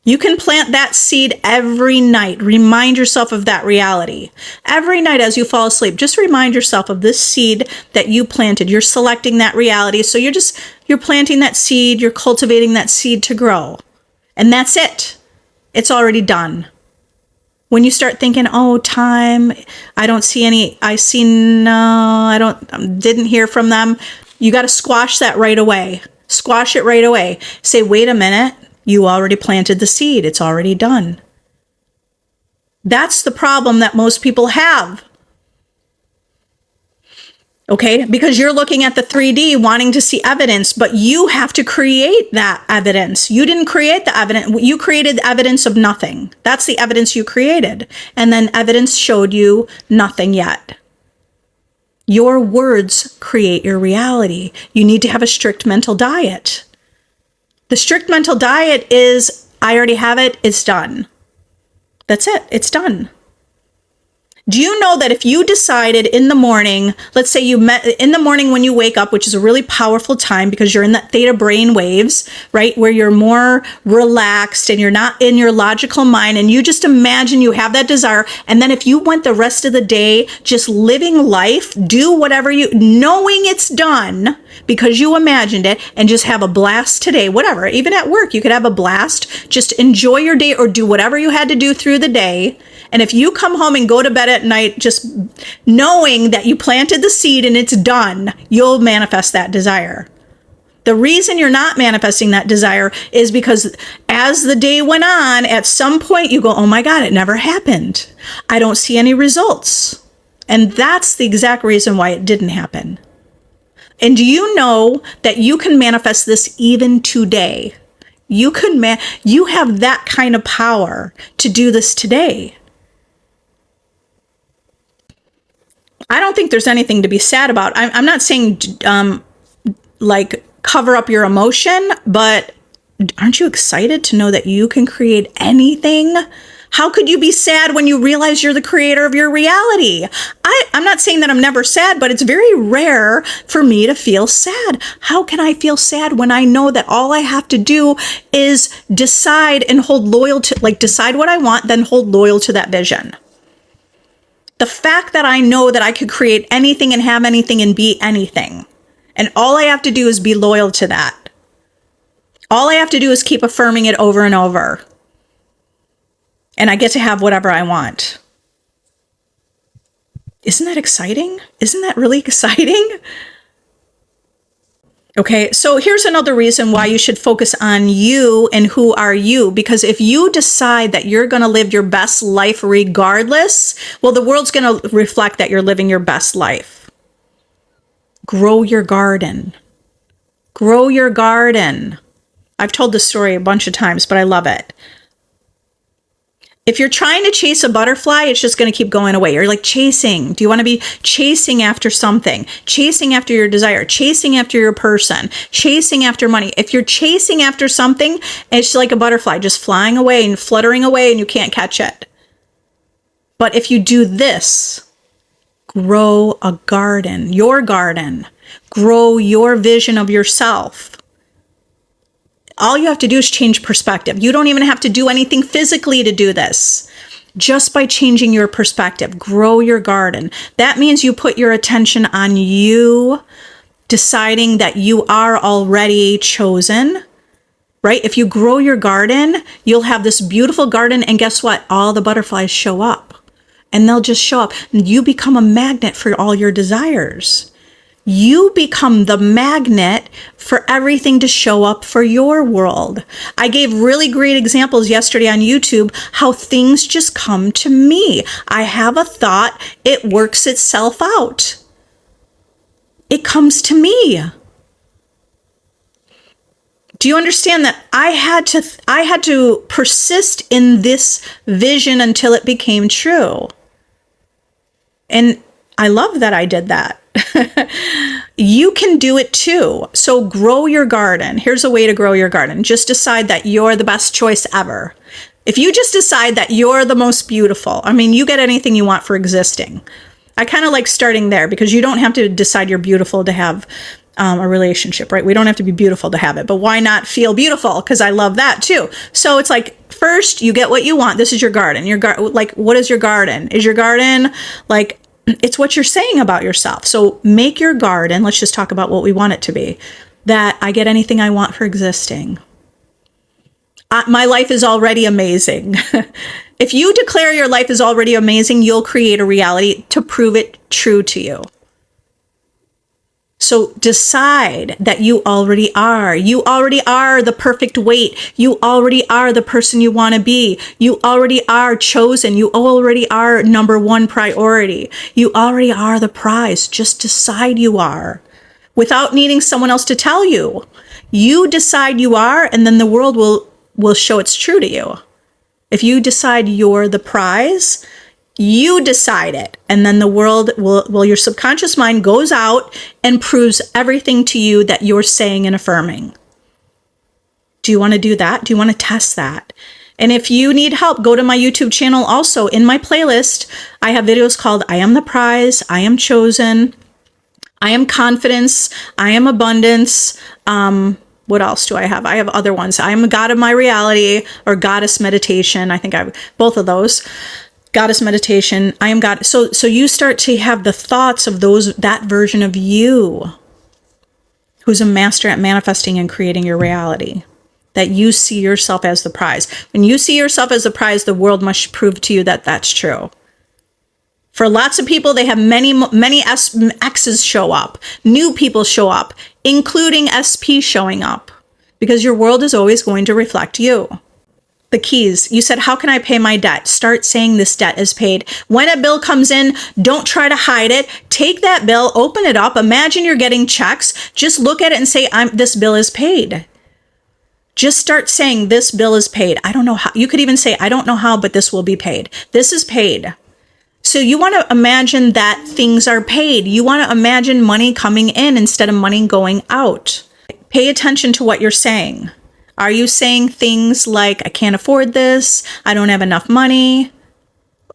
You can plant that seed every night. Remind yourself of that reality. Every night as you fall asleep, just remind yourself of this seed that you planted. You're selecting that reality. So you're planting that seed. You're cultivating that seed to grow. And that's it. It's already done. When you start thinking, oh, time, I don't see any, didn't hear from them. You got to squash that right away. Squash it right away. Say, wait a minute, you already planted the seed. It's already done. That's the problem that most people have. Okay, because you're looking at the 3D wanting to see evidence, but you have to create that evidence. You didn't create the evidence. You created evidence of nothing. That's the evidence you created. And then evidence showed you nothing yet. Your words create your reality. You need to have a strict mental diet. The strict mental diet is, I already have it, it's done. That's it, it's done. Do you know that if you decided in the morning, let's say you met in the morning when you wake up, which is a really powerful time because you're in that theta brain waves, right? Where you're more relaxed and you're not in your logical mind, and you just imagine you have that desire. And then if you went the rest of the day just living life, do whatever you, knowing it's done because you imagined it, and just have a blast today, whatever. Even at work, you could have a blast, just enjoy your day or do whatever you had to do through the day. And if you come home and go to bed at night just knowing that you planted the seed and it's done, you'll manifest that desire. The reason you're not manifesting that desire is because as the day went on, at some point you go, oh my God, it never happened. I don't see any results. And that's the exact reason why it didn't happen. And do you know that you can manifest this even today? You have that kind of power to do this today. I don't think there's anything to be sad about. I'm not saying like cover up your emotion, but aren't you excited to know that you can create anything? How could you be sad when you realize you're the creator of your reality? I'm not saying that I'm never sad, but it's very rare for me to feel sad. How can I feel sad when I know that all I have to do is decide and hold loyal to, like decide what I want, then hold loyal to that vision? The fact that I know that I could create anything and have anything and be anything. And all I have to do is be loyal to that. All I have to do is keep affirming it over and over. And I get to have whatever I want. Isn't that exciting? Isn't that really exciting? Okay, so here's another reason why you should focus on you and who are you. Because if you decide that you're going to live your best life regardless, well, the world's going to reflect that you're living your best life. Grow your garden. Grow your garden. I've told this story a bunch of times, but I love it. If you're trying to chase a butterfly, it's just going to keep going away. You're like chasing. Do you want to be chasing after something? Chasing after your desire, chasing after your person, chasing after money. If you're chasing after something, it's like a butterfly just flying away and fluttering away and you can't catch it. But if you do this, grow a garden, grow your vision of yourself. All you have to do is change perspective. You don't even have to do anything physically to do this. Just by changing your perspective, grow your garden. That means you put your attention on you, deciding that you are already chosen, right? If you grow your garden, you'll have this beautiful garden, and guess what? All the butterflies show up, and they'll just show up. You become a magnet for all your desires. You become the magnet for everything to show up for your world. I gave really great examples yesterday on YouTube how things just come to me. I have a thought, it works itself out. It comes to me. Do you understand that I had to persist in this vision until it became true? And I love that I did that. You can do it too. So grow your garden. Here's a way to grow your garden. Just decide that you're the best choice ever. If you just decide that you're the most beautiful, I mean, you get anything you want for existing. I kind of like starting there because you don't have to decide you're beautiful to have a relationship, right? We don't have to be beautiful to have it, but why not feel beautiful? Because I love that too. So it's like, first you get what you want. This is your garden. Like, what is your garden? Is your garden like, it's what you're saying about yourself. So make your garden. Let's just talk about what we want it to be. That I get anything I want for existing. My life is already amazing. If you declare your life is already amazing, you'll create a reality to prove it true to you. So decide that you already are. You already are the perfect weight. You already are the person you want to be. You already are chosen. You already are number one priority. You already are the prize. Just decide you are without needing someone else to tell you. You decide you are, and then the world will show it's true to you. If you decide you're the prize, You decide it. And then the world will, your subconscious mind goes out and proves everything to you that you're saying and affirming. Do you want to do that? Do you want to test that? And if you need help, go to my YouTube channel. Also, in my playlist, I have videos called I Am the Prize, I Am Chosen, I Am Confidence, I Am Abundance. What else do I have? I have other ones. I Am a God of My Reality, or Goddess Meditation. I think I have both of those. Goddess Meditation, I Am God. So you start to have the thoughts of that version of you who's a master at manifesting and creating your reality, that you see yourself as the prize. When you see yourself as the prize, the world must prove to you that that's true. For lots of people, they have many X's show up. New people show up, including SP showing up, because your world is always going to reflect you. The keys. You said, how can I pay my debt? Start saying this debt is paid. When a bill comes in, don't try to hide it. Take that bill, open it up. Imagine you're getting checks. Just look at it and say, this bill is paid. Just start saying this bill is paid. I don't know how. You could even say, I don't know how, but this will be paid. This is paid. So you want to imagine that things are paid. You want to imagine money coming in instead of money going out. Pay attention to what you're saying. Are you saying things like, I can't afford this, I don't have enough money?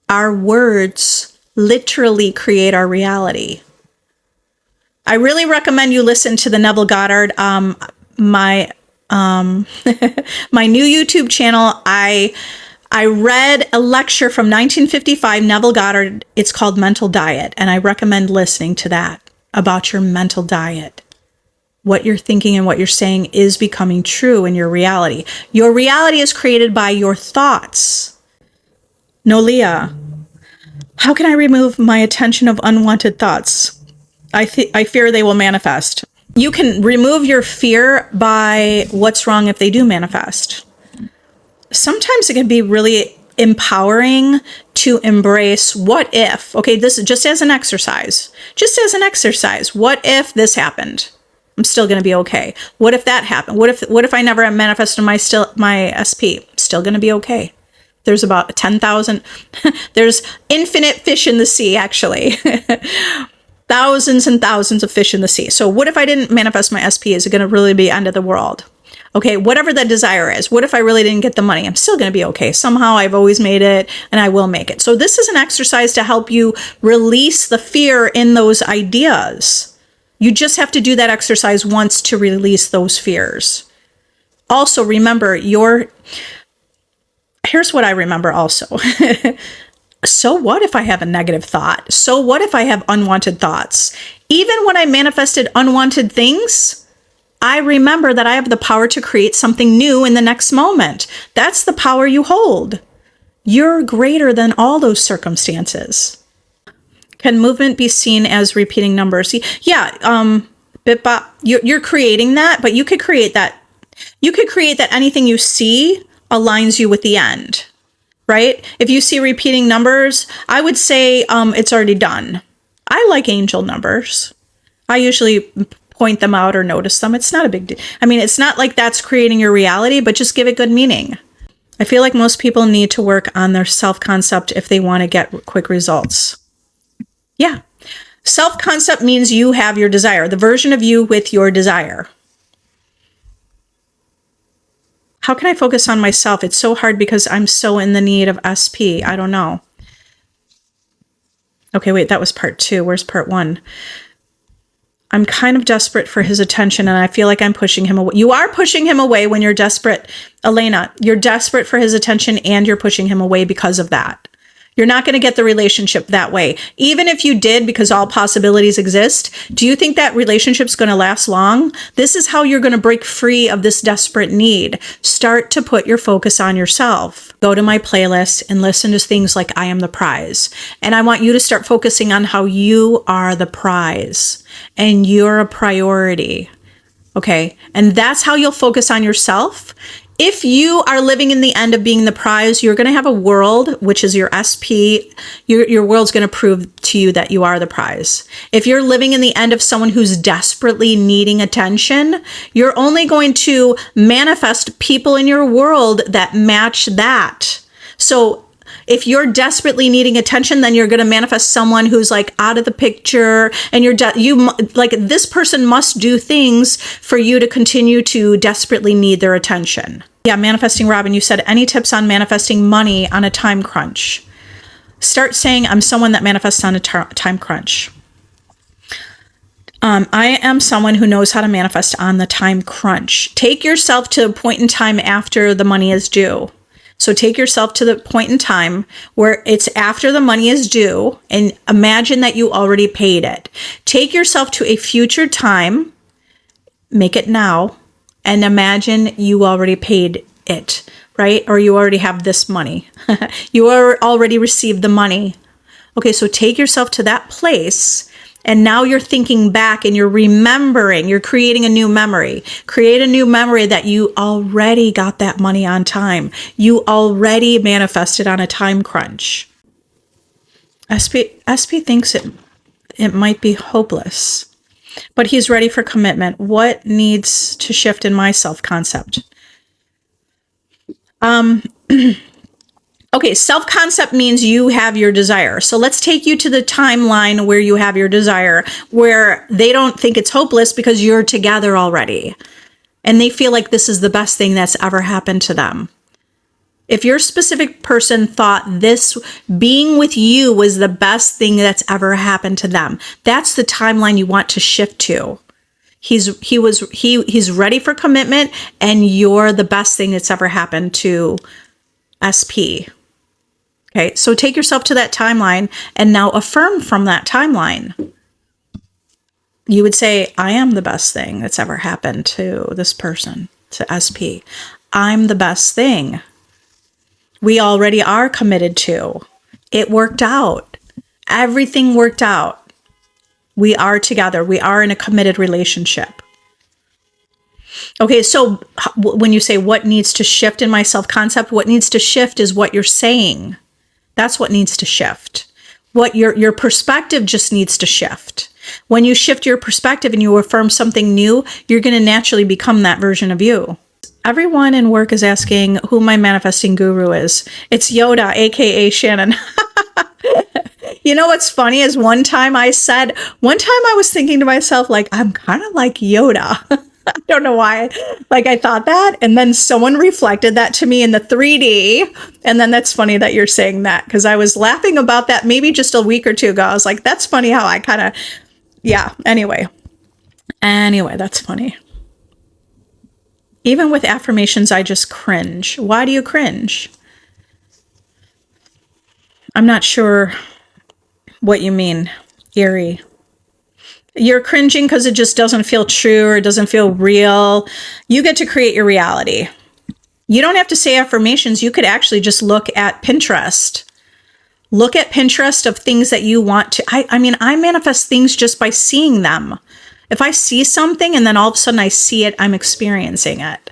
Our words literally create our reality. I really recommend you listen to the Neville Goddard, my my new YouTube channel. I read a lecture from 1955, Neville Goddard. It's called Mental Diet, and I recommend listening to that about your mental diet. What you're thinking and what you're saying is becoming true in your reality. Your reality is created by your thoughts. Nolia, how can I remove my attention of unwanted thoughts? I fear they will manifest. You can remove your fear by what's wrong if they do manifest. Sometimes it can be really empowering to embrace what if. Okay, this is just as an exercise. Just as an exercise. What if this happened? I'm still going to be okay. What if that happened? What if I never manifested my SP? Still going to be okay. There's about 10,000. There's infinite fish in the sea, actually. Thousands and thousands of fish in the sea. So what if I didn't manifest my SP? Is it going to really be end of the world? Okay, whatever the desire is. What if I really didn't get the money? I'm still going to be okay. Somehow I've always made it, and I will make it. So this is an exercise to help you release the fear in those ideas. You just have to do that exercise once to release those fears. Also, remember here's what I remember also. So what if I have a negative thought? So what if I have unwanted thoughts? Even when I manifested unwanted things, I remember that I have the power to create something new in the next moment. That's the power you hold. You're greater than all those circumstances. Can movement be seen as repeating numbers? Yeah, bit bop. You're creating that, but you could create that. You could create that anything you see aligns you with the end, right? If you see repeating numbers, I would say it's already done. I like angel numbers. I usually point them out or notice them. It's not a big deal. I mean, it's not like that's creating your reality, but just give it good meaning. I feel like most people need to work on their self-concept if they want to get quick results. Yeah. Self-concept means you have your desire, the version of you with your desire. How can I focus on myself? It's so hard because I'm so in the need of SP. I don't know. Okay, wait, that was part 2. Where's part 1? I'm kind of desperate for his attention, and I feel like I'm pushing him away. You are pushing him away when you're desperate. Elena, you're desperate for his attention, and you're pushing him away because of that. You're not going to get the relationship that way. Even if you did, because all possibilities exist, do you think that relationship's going to last long? This is how you're going to break free of this desperate need. Start to put your focus on yourself. Go to my playlist and listen to things like I Am the Prize. And I want you to start focusing on how you are the prize and you're a priority. Okay? And that's how you'll focus on yourself. If you are living in the end of being the prize, you're going to have a world, which is your SP. Your world's going to prove to you that you are the prize. If you're living in the end of someone who's desperately needing attention, you're only going to manifest people in your world that match that. So If you're desperately needing attention, then you're going to manifest someone who's like out of the picture, and like this person must do things for you to continue to desperately need their attention. Yeah, manifesting Robin, you said, any tips on manifesting money on a time crunch? Start saying, I'm someone that manifests on a time crunch. I am someone who knows how to manifest on the time crunch. Take yourself to a point in time after the money is due. So take yourself to the point in time where it's after the money is due, and imagine that you already paid it. Take yourself to a future time, make it now, and imagine you already paid it, right? Or you already have this money. You already received the money. Okay, so take yourself to that place. And now you're thinking back and you're remembering, you're creating a new memory. Create a new memory that you already got that money on time. You already manifested on a time crunch. SP thinks it might be hopeless, but he's ready for commitment. What needs to shift in my self-concept? Okay, self-concept means you have your desire. So let's take you to the timeline where you have your desire, where they don't think it's hopeless because you're together already. And they feel like this is the best thing that's ever happened to them. If your specific person thought this being with you was the best thing that's ever happened to them, that's the timeline you want to shift to. He's ready for commitment, and you're the best thing that's ever happened to SP. Okay, so take yourself to that timeline and now affirm from that timeline. You would say, I am the best thing that's ever happened to this person, to SP. I'm the best thing. We already are committed to. It worked out. Everything worked out. We are together. We are in a committed relationship. Okay, so when you say what needs to shift in my self-concept, what needs to shift is what you're saying. That's what needs to shift. What your perspective just needs to shift. When you shift your perspective and you affirm something new, you're going to naturally become that version of you. Everyone in work is asking who my manifesting guru is. It's Yoda, aka Shannon. You know what's funny is one time I was thinking to myself, like, I'm kind of like Yoda. I don't know why, like I thought that. And then someone reflected that to me in the 3D. And then that's funny that you're saying that, because I was laughing about that maybe just a week or two ago. I was like, that's funny how I kind of, yeah, anyway, that's funny. Even with affirmations, I just cringe. Why do you cringe? I'm not sure what you mean, Eerie. You're cringing because it just doesn't feel true or it doesn't feel real. You get to create your reality. You don't have to say affirmations. You could actually just look at Pinterest. Look at Pinterest of things that you want to. I mean, I manifest things just by seeing them. If I see something and then all of a sudden I see it, I'm experiencing it.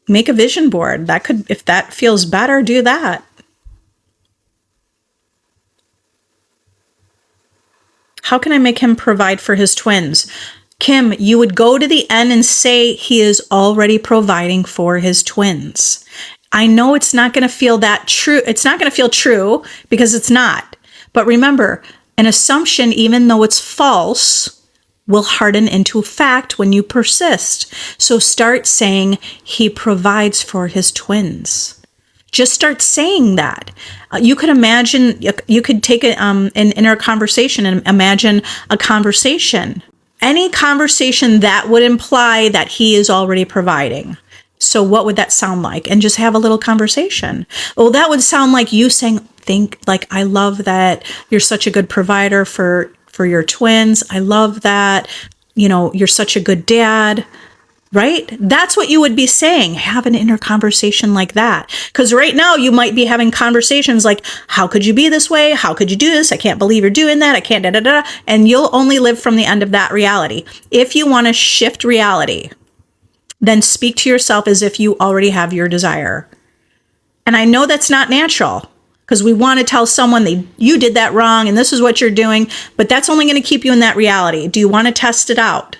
Make a vision board. That could, if that feels better, do that. How can I make him provide for his twins? Kim, you would go to the end and say he is already providing for his twins. I know it's not going to feel that true. It's not going to feel true because it's not. But remember, an assumption, even though it's false, will harden into a fact when you persist. So start saying he provides for his twins. Just start saying that. You could imagine, you could take an inner conversation and imagine a conversation. Any conversation that would imply that he is already providing. So what would that sound like? And just have a little conversation. Well, that would sound like you saying, I love that you're such a good provider for your twins. I love that, you're such a good dad. Right? That's what you would be saying. Have an inner conversation like that. Because right now you might be having conversations like, how could you be this way? How could you do this? I can't believe you're doing that. I can't, And you'll only live from the end of that reality. If you want to shift reality, then speak to yourself as if you already have your desire. And I know that's not natural, because we want to tell someone you did that wrong and this is what you're doing, but that's only going to keep you in that reality. Do you want to test it out?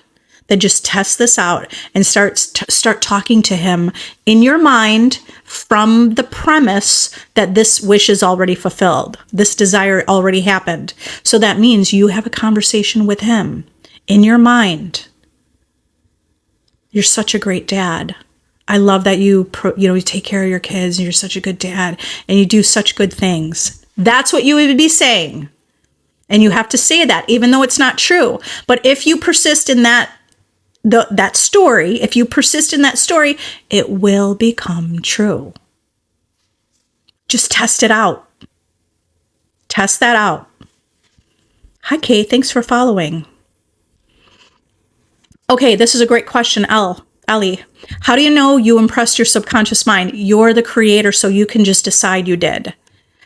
then just test this out and start talking to him in your mind from the premise that this wish is already fulfilled. This desire already happened. So that means you have a conversation with him in your mind. You're such a great dad. I love that you take care of your kids and you're such a good dad and you do such good things. That's what you would be saying. And you have to say that even though it's not true. But if you persist in that story, if you persist in that story, it will become true. Just test it out. Test that out. Hi, Kay. Thanks for following. Okay, this is a great question, Ellie. How do you know you impressed your subconscious mind? You're the creator, so you can just decide you did.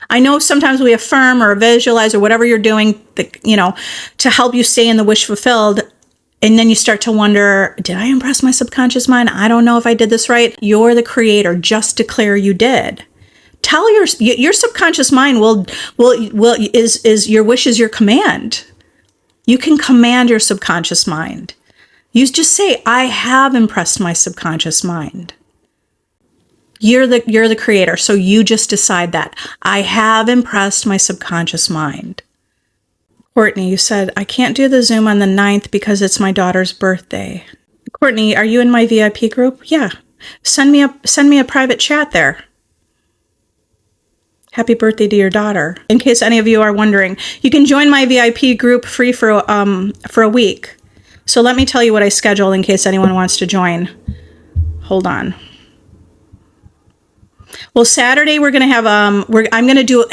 I know sometimes we affirm or visualize or whatever you're doing, to help you stay in the wish fulfilled. And then you start to wonder, did I impress my subconscious mind? I don't know if I did this right. You're the creator. Just declare you did. Tell your subconscious mind is your wish is your command. You can command your subconscious mind. You just say, I have impressed my subconscious mind. You're the creator, so you just decide that. I have impressed my subconscious mind. Courtney, you said, I can't do the Zoom on the 9th because it's my daughter's birthday. Courtney, are you in my VIP group? Yeah. Send me a private chat there. Happy birthday to your daughter. In case any of you are wondering, you can join my VIP group free for a week. So let me tell you what I scheduled in case anyone wants to join. Hold on. Well, Saturday we're going to have I'm going to do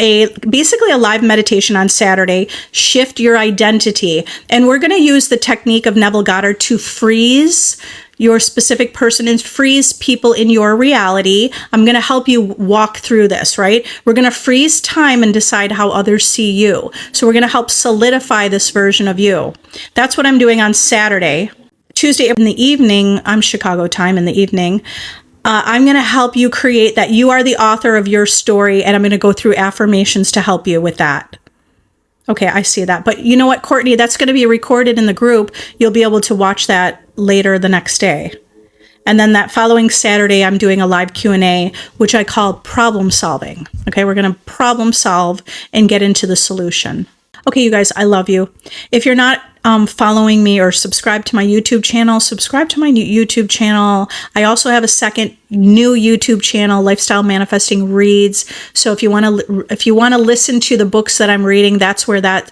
basically a live meditation on Saturday. Shift your identity, and we're going to use the technique of Neville Goddard to freeze your specific person and freeze people in your reality. I'm going to help you walk through this, right? We're going to freeze time and decide how others see you. So we're going to help solidify this version of you. That's what I'm doing on Saturday. Tuesday in the evening, I'm Chicago time in the evening. I'm going to help you create that you are the author of your story, and I'm going to go through affirmations to help you with that. Okay, I see that. But you know what, Courtney, that's going to be recorded in the group. You'll be able to watch that later the next day. And then that following Saturday, I'm doing a live Q&A, which I call problem solving. Okay, we're going to problem solve and get into the solution. Okay, you guys, I love you. If you're not following me or subscribe to my YouTube channel, subscribe to my YouTube channel. I also have a second new YouTube channel, Lifestyle Manifesting Reads. So if you want to listen to the books that I'm reading, that's where that's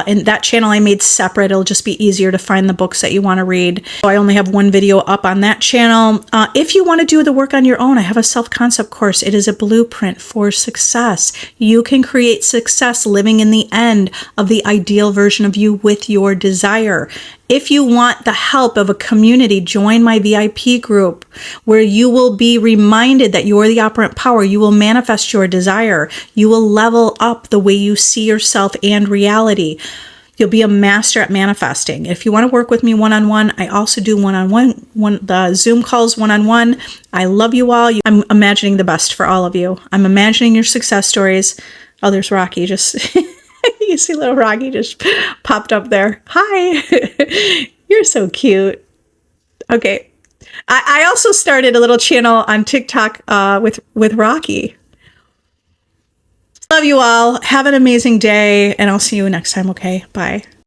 in that channel I made separate. It'll just be easier to find the books that you want to read. So I only have one video up on that channel. If you want to do the work on your own, I have a self-concept course. It is a blueprint for success. You can create success living in the end of the ideal version of you with your desire. If you want the help of a community, join my VIP group where you will be reminded that you are the operant power. You will manifest your desire. You will level up the way you see yourself and reality. You'll be a master at manifesting. If you want to work with me one-on-one, I also do the Zoom calls one-on-one. I love you all. I'm imagining the best for all of you. I'm imagining your success stories. Oh, there's Rocky just... You see little Rocky just popped up there. Hi. You're so cute. Okay. I also started a little channel on TikTok with Rocky. Love you all. Have an amazing day, and I'll see you next time, okay? Bye.